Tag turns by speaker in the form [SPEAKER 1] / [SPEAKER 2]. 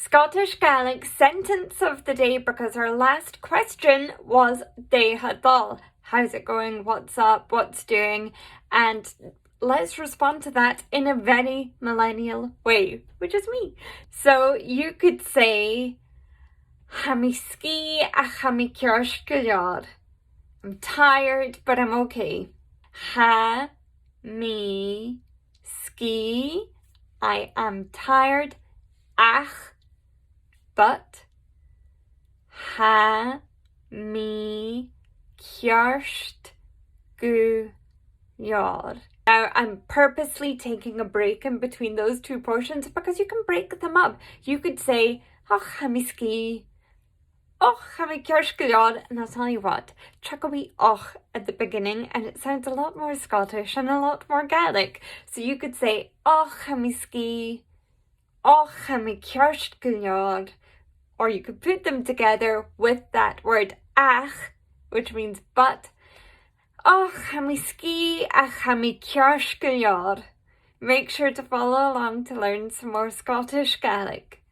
[SPEAKER 1] Scottish Gaelic sentence of the day, because our last question was Day Hadal. How's it going? What's up? What's doing? And let's respond to that in a very millennial way, which is me. So you could say Ha mi ski a ha mi cearst. I'm tired, but I'm okay. Ha mi ski, I am tired. Ach, but. Ha mi cearst. Now, I'm purposely taking a break in between those two portions because you can break them up. You could say, Och, ha mi ski. Och, ha mi cearst. And I'll tell you what, chuck a wee och at the beginning and it sounds a lot more Scottish and a lot more Gaelic. So you could say, Och, ha mi ski. Och, ha mi cearst. Or you could put them together with that word ach, which means but. Och, ha mi ski ach ha mi cearst. Make sure to follow along to learn some more Scottish Gaelic.